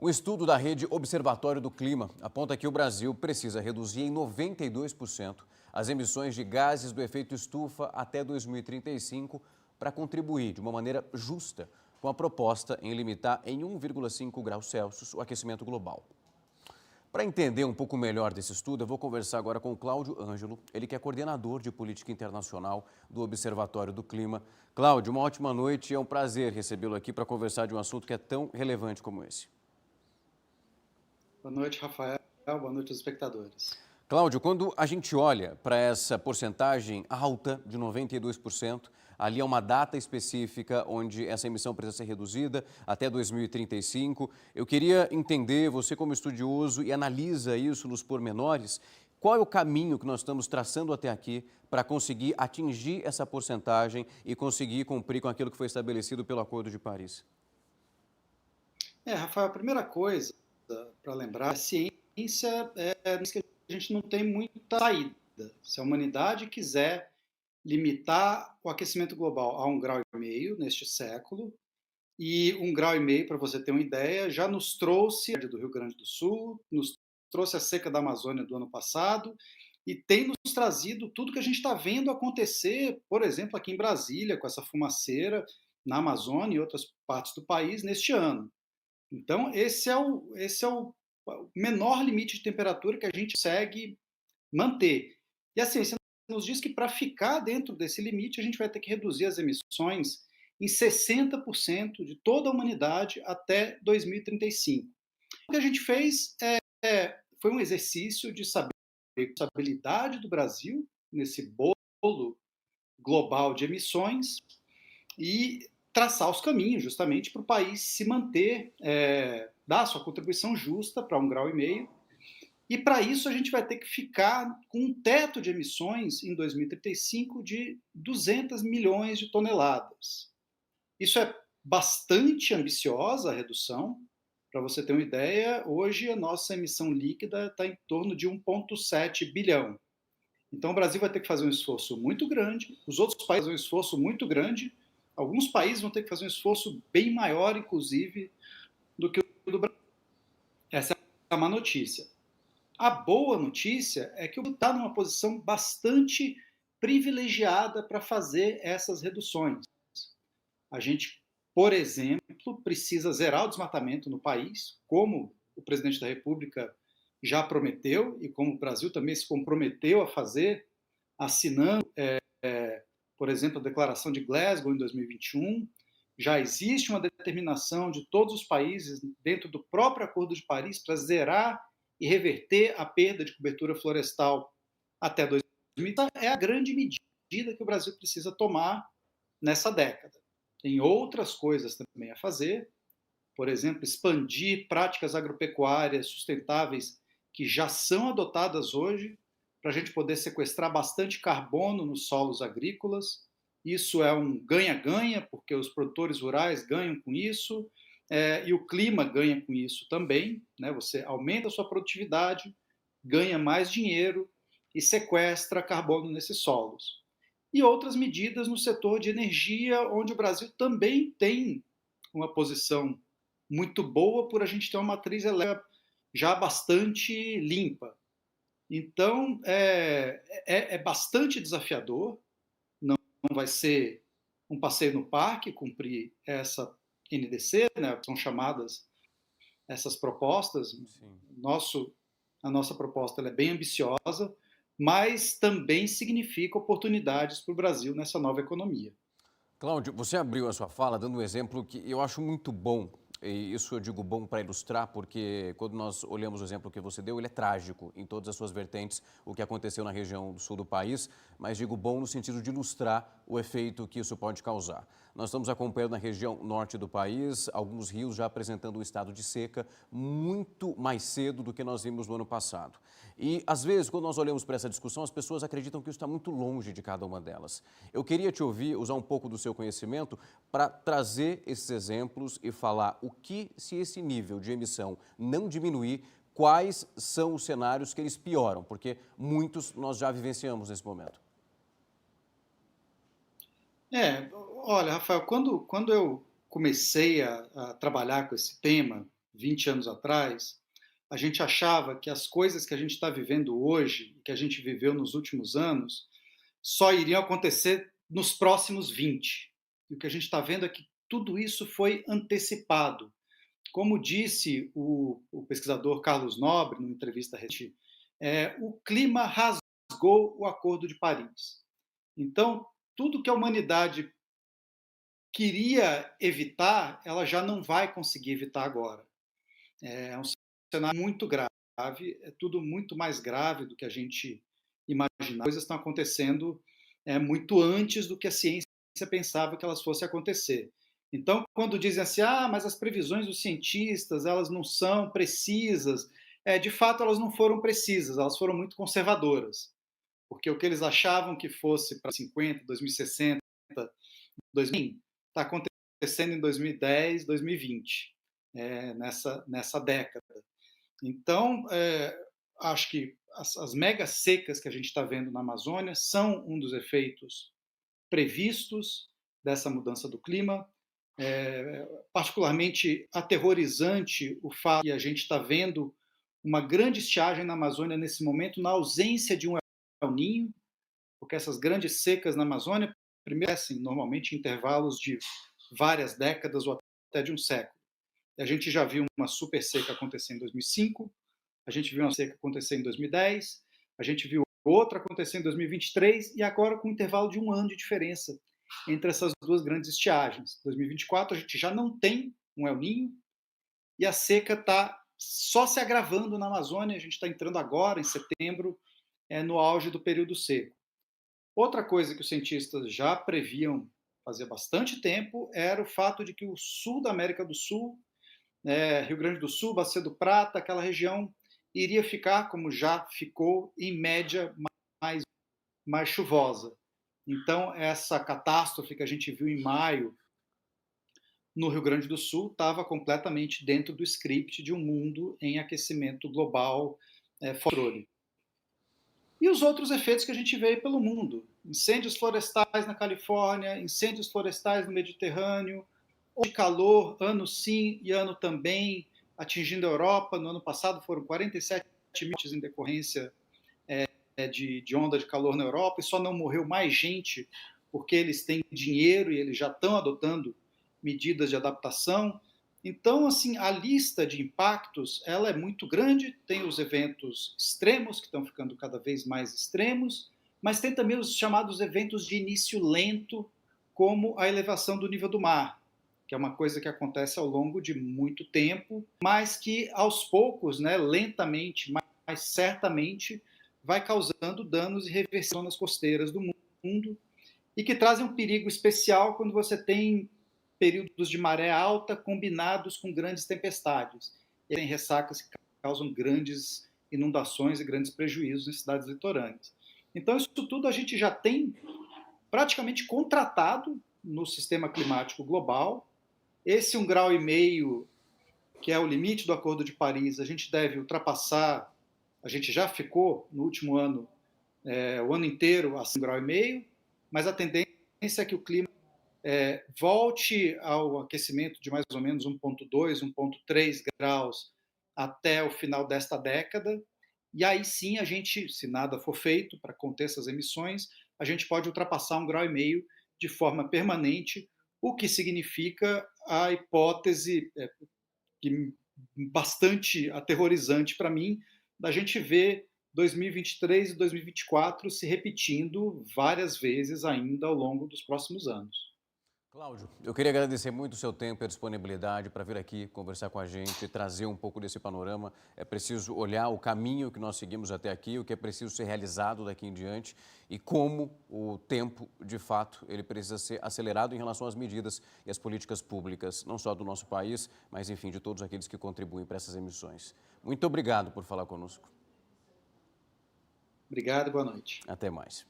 Um estudo da rede Observatório do Clima aponta que o Brasil precisa reduzir em 92% as emissões de gases do efeito estufa até 2035 para contribuir de uma maneira justa com a proposta em limitar em 1,5 graus Celsius o aquecimento global. Para entender um pouco melhor desse estudo, eu vou conversar agora com o Cláudio Ângelo, ele que é coordenador de política internacional do Observatório do Clima. Cláudio, uma ótima noite e é um prazer recebê-lo aqui para conversar de um assunto que é tão relevante como esse. Boa noite, Rafael. Boa noite aos espectadores. Cláudio, quando a gente olha para essa porcentagem alta de 92%, ali é uma data específica onde essa emissão precisa ser reduzida até 2035. Eu queria entender, você como estudioso e analisa isso nos pormenores, qual é o caminho que nós estamos traçando até aqui para conseguir atingir essa porcentagem e conseguir cumprir com aquilo que foi estabelecido pelo Acordo de Paris? Rafael, a primeira coisa para lembrar, a ciência que a gente não tem muita saída. Se a humanidade quiser limitar o aquecimento global a 1,5 graus neste século, e 1,5 graus, para você ter uma ideia, já nos trouxe a do Rio Grande do Sul, nos trouxe a seca da Amazônia do ano passado, e tem nos trazido tudo que a gente está vendo acontecer, por exemplo, aqui em Brasília, com essa fumaceira, na Amazônia e outras partes do país, neste ano. Então, esse é o menor limite de temperatura que a gente consegue manter. E a ciência nos diz que para ficar dentro desse limite, a gente vai ter que reduzir as emissões em 60% de toda a humanidade até 2035. O que a gente fez foi um exercício de saber a responsabilidade do Brasil nesse bolo global de emissões e traçar os caminhos justamente para o país se manter, dar sua contribuição justa para 1,5 graus. E para isso a gente vai ter que ficar com um teto de emissões em 2035 de 200 milhões de toneladas. Isso é bastante ambiciosa a redução. Para você ter uma ideia, hoje a nossa emissão líquida está em torno de 1,7 bilhão. Então o Brasil vai ter que fazer um esforço muito grande, os outros países vão fazer um esforço muito grande, alguns países vão ter que fazer um esforço bem maior, inclusive, do que o do Brasil. Essa é uma notícia. A boa notícia é que o Brasil está numa posição bastante privilegiada para fazer essas reduções. A gente, por exemplo, precisa zerar o desmatamento no país, como o presidente da República já prometeu e como o Brasil também se comprometeu a fazer, assinando, por exemplo, a Declaração de Glasgow em 2021. Já existe uma determinação de todos os países dentro do próprio Acordo de Paris para zerar e reverter a perda de cobertura florestal até 2030. É a grande medida que o Brasil precisa tomar nessa década. Tem outras coisas também a fazer, por exemplo, expandir práticas agropecuárias sustentáveis que já são adotadas hoje, para a gente poder sequestrar bastante carbono nos solos agrícolas. Isso é um ganha-ganha, porque os produtores rurais ganham com isso, e o clima ganha com isso também. Né? Você aumenta a sua produtividade, ganha mais dinheiro e sequestra carbono nesses solos. E outras medidas no setor de energia, onde o Brasil também tem uma posição muito boa por a gente ter uma matriz elétrica já bastante limpa. Então, é bastante desafiador, não vai ser um passeio no parque cumprir essa NDC, né, são chamadas essas propostas. Sim. A nossa proposta é bem ambiciosa, mas também significa oportunidades para o Brasil nessa nova economia. Cláudio, você abriu a sua fala dando um exemplo que eu acho muito bom. E isso eu digo bom para ilustrar, porque quando nós olhamos o exemplo que você deu, ele é trágico em todas as suas vertentes, o que aconteceu na região do sul do país, mas digo bom no sentido de ilustrar o efeito que isso pode causar. Nós estamos acompanhando na região norte do país, alguns rios já apresentando um estado de seca muito mais cedo do que nós vimos no ano passado. E, às vezes, quando nós olhamos para essa discussão, as pessoas acreditam que isso está muito longe de cada uma delas. Eu queria te ouvir, usar um pouco do seu conhecimento para trazer esses exemplos e falar o que, se esse nível de emissão não diminuir, quais são os cenários que eles pioram, porque muitos nós já vivenciamos nesse momento. Olha, Rafael, quando eu comecei a trabalhar com esse tema, 20 anos atrás, a gente achava que as coisas que a gente está vivendo hoje, que a gente viveu nos últimos anos, só iriam acontecer nos próximos 20. E o que a gente está vendo é que tudo isso foi antecipado. Como disse o pesquisador Carlos Nobre, numa entrevista recente, o clima rasgou o Acordo de Paris. Então, tudo que a humanidade queria evitar, ela já não vai conseguir evitar agora. É um cenário muito grave, é tudo muito mais grave do que a gente imagina. As coisas estão acontecendo muito antes do que a ciência pensava que elas fossem acontecer. Então, quando dizem assim, mas as previsões dos cientistas, elas não são precisas, de fato elas não foram precisas, elas foram muito conservadoras, porque o que eles achavam que fosse para 50, 2060, 2000, está acontecendo em 2010, 2020, nessa década. Então, acho que as mega secas que a gente está vendo na Amazônia são um dos efeitos previstos dessa mudança do clima. Particularmente aterrorizante o fato que a gente está vendo uma grande estiagem na Amazônia nesse momento, na ausência de um El Niño, porque essas grandes secas na Amazônia primeiro normalmente em intervalos de várias décadas ou até de um século. A gente já viu uma super seca acontecer em 2005, a gente viu uma seca acontecer em 2010, a gente viu outra acontecer em 2023 e agora com um intervalo de um ano de diferença entre essas duas grandes estiagens. Em 2024 a gente já não tem um El Niño e a seca está só se agravando na Amazônia. A gente está entrando agora, em setembro, no auge do período seco. Outra coisa que os cientistas já previam fazia bastante tempo era o fato de que o sul da América do Sul, Rio Grande do Sul, Bacia do Prata, aquela região iria ficar, como já ficou, em média mais chuvosa. Então, essa catástrofe que a gente viu em maio no Rio Grande do Sul estava completamente dentro do script de um mundo em aquecimento global fora de controle. E os outros efeitos que a gente vê pelo mundo. Incêndios florestais na Califórnia, incêndios florestais no Mediterrâneo, de calor, ano sim e ano também, atingindo a Europa. No ano passado foram 47 mortes em decorrência de onda de calor na Europa, e só não morreu mais gente porque eles têm dinheiro e eles já estão adotando medidas de adaptação. Então, assim, a lista de impactos ela é muito grande. Tem os eventos extremos, que estão ficando cada vez mais extremos, mas tem também os chamados eventos de início lento, como a elevação do nível do mar, que é uma coisa que acontece ao longo de muito tempo, mas que aos poucos, lentamente, mas certamente, vai causando danos e reversão nas costeiras do mundo, e que trazem um perigo especial quando você tem períodos de maré alta combinados com grandes tempestades. E tem ressacas que causam grandes inundações e grandes prejuízos em cidades litorâneas. Então, isso tudo a gente já tem praticamente contratado no sistema climático global. Esse 1,5 graus, que é o limite do Acordo de Paris, a gente deve ultrapassar. A gente já ficou, no último ano, o ano inteiro a 1,5 graus, mas a tendência é que o clima volte ao aquecimento de mais ou menos 1,2, 1,3 graus até o final desta década. E aí sim a gente, se nada for feito para conter essas emissões, a gente pode ultrapassar 1,5 graus de forma permanente, o que significa a hipótese bastante aterrorizante para mim, da gente ver 2023 e 2024 se repetindo várias vezes ainda ao longo dos próximos anos. Cláudio, eu queria agradecer muito o seu tempo e a disponibilidade para vir aqui conversar com a gente e trazer um pouco desse panorama. É preciso olhar o caminho que nós seguimos até aqui, o que é preciso ser realizado daqui em diante e como o tempo, de fato, ele precisa ser acelerado em relação às medidas e às políticas públicas, não só do nosso país, mas, enfim, de todos aqueles que contribuem para essas emissões. Muito obrigado por falar conosco. Obrigado, boa noite. Até mais.